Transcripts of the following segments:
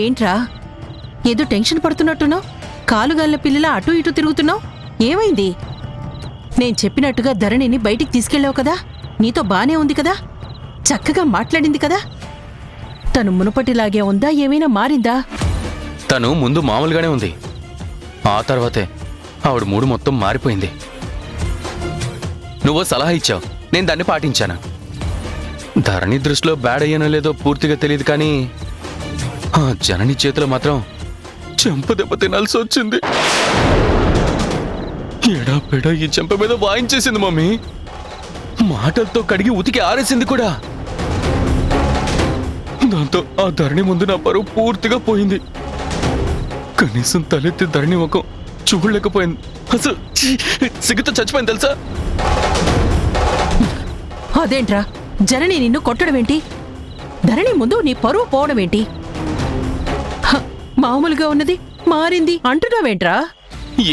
ఏంట్రా ఏదో టెన్షన్ పడుతున్నట్టున్నావు? కాలుగాలిన పిల్లల అటూ ఇటూ తిరుగుతున్నావు. ఏమైంది? నేను చెప్పినట్టుగా ధరణిని బయటికి తీసుకెళ్ళావు కదా, నీతో బానే ఉంది కదా, చక్కగా మాట్లాడింది కదా. తను మునుపటిలాగే ఉందా, ఏమైనా మారిందా? తను ముందు మామూలుగానే ఉంది, ఆ తర్వాతే ఆవిడ మూడు మొత్తం మారిపోయింది. నువ్వు సలహా ఇచ్చావు, నేను దాన్ని పాటించాను. ధరణి దృష్టిలో బ్యాడ్ అయ్యానో లేదో పూర్తిగా తెలియదు, కానీ ఆ జనని చేతిలో మాత్రం చెంప దెబ్బ తినాల్సి వచ్చింది. ఎడా పెడా ఈ చెంప మీద వాయించేసింది మమ్మీ. మాటలతో కడిగి ఉతికి ఆరేసింది కూడా. దాంతో ఆ ధరణి ముందు నా పరువు పూర్తిగా పోయింది. కనీసం తలెత్తి ధరణి ముఖం చూడలేకపోయింది. అసలు సిగ్గుతో చచ్చిపోయింది తెలుసా? అదేంట్రా, జనని నిన్ను కొట్టడమేంటి? ధరణి ముందు నీ పరువు పోవడమేంటి? మామూలుగా ఉన్నది మారింది అంటున్నావేంట్రా?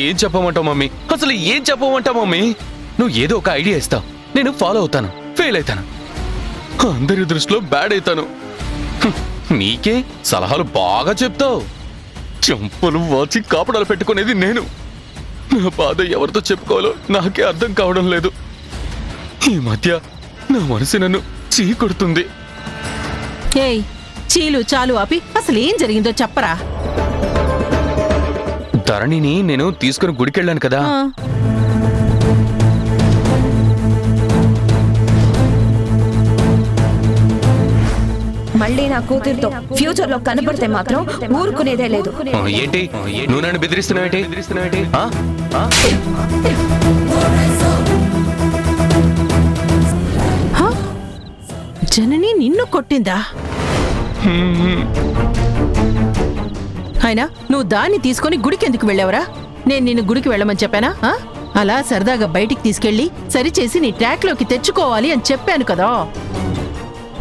ఏం చెప్పమంటావు మమ్మీ? అసలు ఏం చెప్పమంటావు మమ్మీ? నువ్వు ఏదో ఒక ఐడియా ఇస్తావు, నేను ఫాలో అవుతాను, ఫెయిల్ అవుతాను, అందరి దృష్టిలో బ్యాడ్ అవుతాను. నీకే సలహాలు బాగా చెప్తావు. చెంపలు వాచి కాపడాలు పెట్టుకునేది నేను. నా బాధ ఎవరితో చెప్పుకోవాలో నాకే అర్థం కావడం లేదు. ఈ మధ్య నా మనసు నన్ను చీకొడుతుంది. ఏయ్, చీలు చాలు ఆపి అసలు ఏం జరిగిందో చెప్పరా? ధరణిని నేను తీసుకుని గుడికెళ్ళాను కదా. మళ్ళీ నా కూతురుతో ఫ్యూచర్ లో కనబడితే మాత్రం ఊరుకునేదే లేదు. ఏంటి నువ్వు నన్ను బెదిరిస్తున్నావేంటి? జనని నిన్ను కొట్టిందా? అయినా నువ్వు దాన్ని తీసుకొని గుడికి ఎందుకు వెళ్ళావరా? నేను నిన్ను గుడికి వెళ్ళమని చెప్పానా? అలా సరదాగా బయటికి తీసుకెళ్లి సరిచేసి నీ ట్రాక్లోకి తెచ్చుకోవాలి అని చెప్పాను కదా.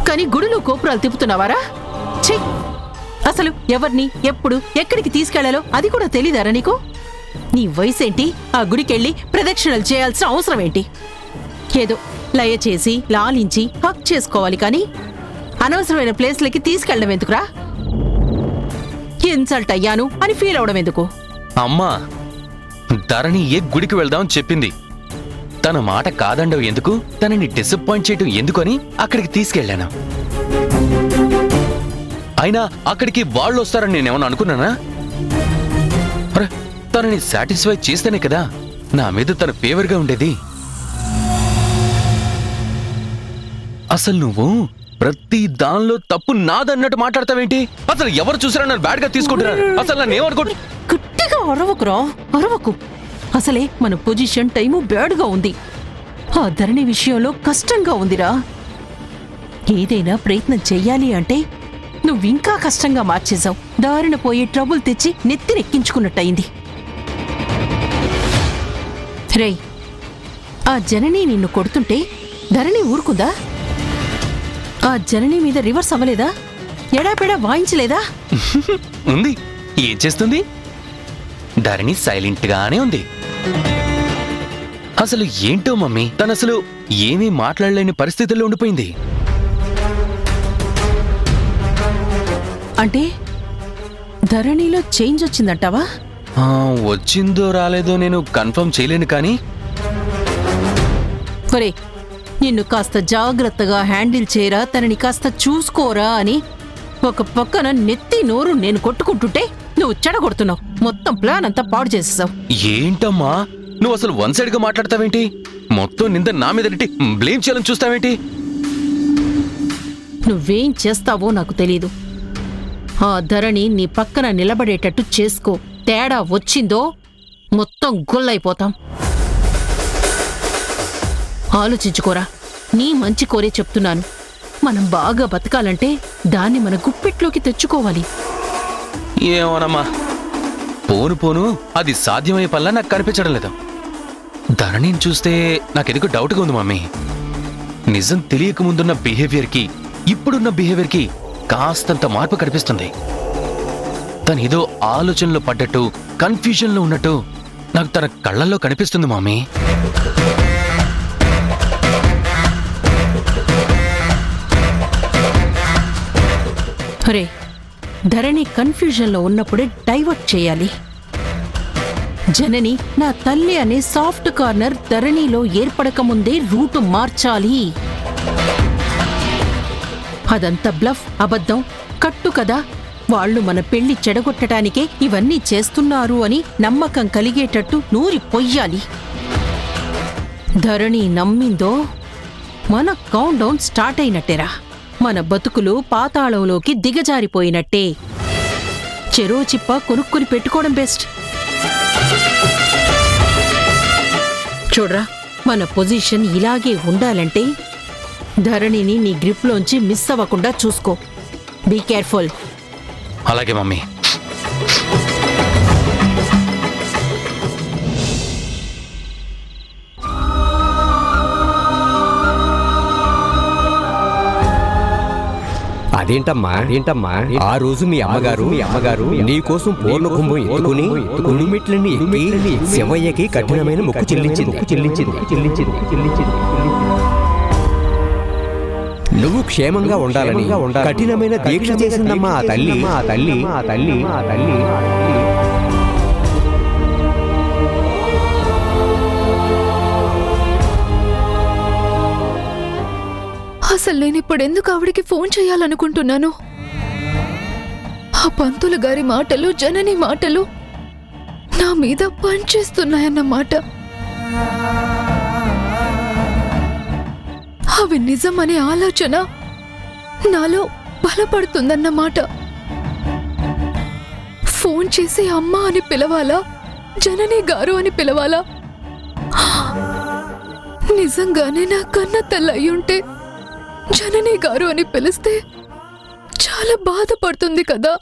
కానీ గుడిలో కోపురాలు తిప్పుతున్నావారా? ఛీ, అసలు ఎవరిని ఎప్పుడు ఎక్కడికి తీసుకెళ్లాలో అది కూడా తెలీదారా నీకు? నీ వయసేంటి ఆ గుడికెళ్ళి ప్రదక్షిణలు చేయాల్సిన అవసరం ఏంటి? ఏదో లయ చేసి లాలించి హక్ చేసుకోవాలి, కానీ అనవసరమైన ప్లేస్లకి తీసుకెళ్లడం ఎందుకురా? ఇన్సల్ట్ అయ్యాను అని ఫీల్ అవడం ఎందుకు? అమ్మా, ధరణి ఏ గుడికి వెళ్దామని చెప్పింది. తన మాట కాదండవు ఎందుకు, తనని డిసప్పాయింట్ చేయటం ఎందుకు అని అక్కడికి తీసుకెళ్లాను. అయినా అక్కడికి వాళ్ళు వస్తారని నేనేమన్నా అనుకున్నానా? అరే, తనని సాటిస్ఫై చేస్తేనే కదా నా మీద తన ఫేవర్గా ఉండేది. అసలు నువ్వు ప్రతి దానిలో తప్పు నాదన్నట్టు మాట్లాడతావేంటి? అసలు ఎవరు చూసినా నన్ను బ్యాడ్ గా తీసుకుంటున్నారు. అసలు నన్ను ఏమనుకుంటు? గట్టిగా అరవకురా, అరవకు. అసలే మన పొజిషన్ టైము బ్యాడ్గా ఉంది. ఆ ధరణి విషయంలో కష్టంగా ఉందిరా. ఏదైనా ప్రయత్నం చెయ్యాలి అంటే నువ్వింకా కష్టంగా మార్చేశావు. దారిన పోయి ట్రబుల్ తెచ్చి నెత్తినెక్కించుకున్నట్టయింది. రేయ్, ఆ జనని నిన్ను కొడుతుంటే ధరణి ఊరుకుందా? ఆ జనని మీద రివర్స్ అవ్వలేదా? ఎడాపెడా వాయించలేదా? ఉంది. ఏం చేస్తుంది? ధరణి సైలెంట్ గానే ఉంది. అసలు ఏంటో మమ్మీ, తనసలు ఏమీ మాట్లాడలేని పరిస్థితుల్లో ఉండిపోయింది. అంటే ధరణిలో చేంజ్ వచ్చిందంటావా? వచ్చిందో రాలేదో నేను కన్ఫర్మ్ చేయలేను, కానీ ఒరే, నిన్ను కాస్త జాగ్రత్తగా హ్యాండిల్ చేయరా, తనని కాస్త చూసుకోరా అని ఒక పక్కన నెత్తి నోరు నేను కొట్టుకుంటుంటే నువ్వు చెడగొడుతున్నావు. మొత్తం ప్లాన్ అంతా పాడు చేసేసావు. ఏంటమ్మా నువ్వు అసలు వన్ సైడ్ గా మాట్లాడతావేంటి? మొత్తం నింద నా మీద నెట్టి బ్లేమ్ చేయాలని చూస్తావేంటి? నువ్వేం చేస్తావో నాకు తెలీదు. ఆ ధరణి నీ పక్కన నిలబడేటట్టు చేసుకో. తేడా వచ్చిందో మొత్తం గుల్లైపోతాం. ఆలోచించుకోరా, నీ మంచి కోరే చెప్తున్నాను. మనం బాగా బతకాలంటే దాన్ని మన గుప్పెట్లోకి తెచ్చుకోవాలి. ఏమోనమ్మా, పోను పోను అది సాధ్యమయ్యే పనిలా నాకు కనిపించడం లేదు. ధరణిని చూస్తే నాకెందుకు డౌట్గా ఉంది మమ్మీ. నిజం తెలియక ముందున్న బిహేవియర్కి ఇప్పుడున్న బిహేవియర్కి కాస్తంత మార్పు కనిపిస్తుంది. తనేదో ఆలోచనలో పడ్డట్టు, కన్ఫ్యూజన్లో ఉన్నట్టు నాకు తన కళ్ళల్లో కనిపిస్తుంది మమ్మీ. అరే, ధరణి కన్ఫ్యూజన్లో ఉన్నప్పుడే డైవర్ట్ చేయాలి. జనని నా తల్లి అనే సాఫ్ట్ కార్నర్ ధరణిలో ఏర్పడకముందే రూటు మార్చాలి. అదంతా బ్లఫ్, అబద్ధం, కట్టు కదా. వాళ్ళు మన పెళ్లి చెడగొట్టడానికే ఇవన్నీ చేస్తున్నారు అని నమ్మకం కలిగేటట్టు నూరి పొయ్యాలి. ధరణి నమ్మిందో మన కౌంట్ డౌన్ స్టార్ట్ అయినట్టేరా. మన బతుకులు పాతాళంలోకి దిగజారిపోయినట్టే. చెరో చిప్ప కొనుక్కుని పెట్టుకోవడం బెస్ట్. చూడ్రా, మన పొజిషన్ ఇలాగే ఉండాలంటే ధరణిని నీ గ్రిప్లోంచి మిస్ అవ్వకుండా చూసుకో. Be careful. అలాగే మమ్మీ. అదేంటమ్మా ఆ రోజు మీ అమ్మగారు నీకోసం పూర్ణ కుంభం ఎత్తుకుని గుడిమెట్లని ఎక్కి శివయ్యకి కఠినమైన మొక్కు చెల్లించింది. నువ్వు క్షేమంగా ఉండాలని కఠినమైన దీక్ష చేసిందమ్మా ఆ తల్లి. అసలు నేను ఇప్పుడు ఎందుకు ఆవిడికి ఫోన్ చేయాలనుకుంటున్నాను? ఆ పంతులు గారి మాటలు, జనని మాటలు నా మీద పనిచేస్తున్నాయన్నమాట. అవి నిజమనే ఆలోచన నాలో బలపడుతుందన్నమాట. ఫోన్ చేసి అమ్మ అని పిలవాలా, జనని గారు అని పిలవాలా? నిజంగానే నా కన్న తల్లి అయ్యుంటే జనని గారు అని పిలిస్తే చాలా బాధపడుతుంది కదా.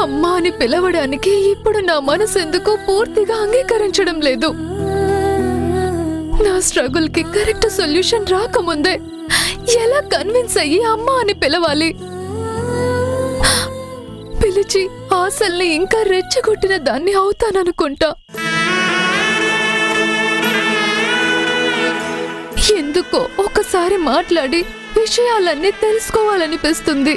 అమ్మ అని పిలవడానికి ఇప్పుడు నా మనసు ఎందుకో పూర్తిగా అంగీకరించడం లేదు. నా స్ట్రగుల్ కి కరెక్ట్ సొల్యూషన్ రాకముందే ఎలా కన్విన్స్ అయ్యి అమ్మ అని పిలవాలి? పిలిచి ఆశల్ని ఇంకా రెచ్చగొట్టిన దాన్ని అవుతాననుకుంటా. ఎందుకో ఒకసారి మాట్లాడి విషయాలన్నీ తెలుసుకోవాలనిపిస్తుంది.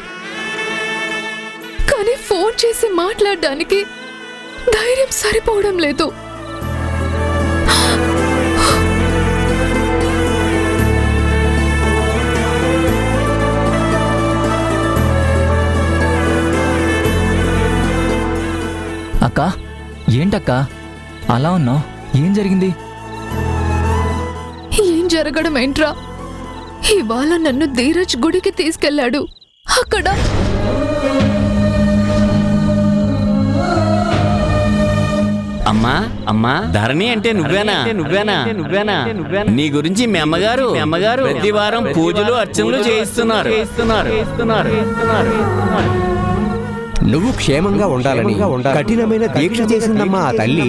కానీ ఫోన్ చేసి మాట్లాడడానికి ధైర్యం సరిపోవడం లేదు. అక్కా, ఏంటక్కా అలా ఉన్నావు? ఏం జరిగింది? ఏం జరగడం ఏంట్రా? ఇవాళ నన్ను ధీరజ్ గుడికి తీసుకెళ్లాడు. అక్కడ అమ్మా ధరణి అంటే నువ్వేనా? నీ గురించి మీ అమ్మగారు ప్రతి వారం పూజలు అర్చనలు చేయిస్తున్నారు. నువ్వు క్షేమంగా ఉండాలని కఠినమైన దీక్ష చేసిందమ్మా ఆ తల్లి.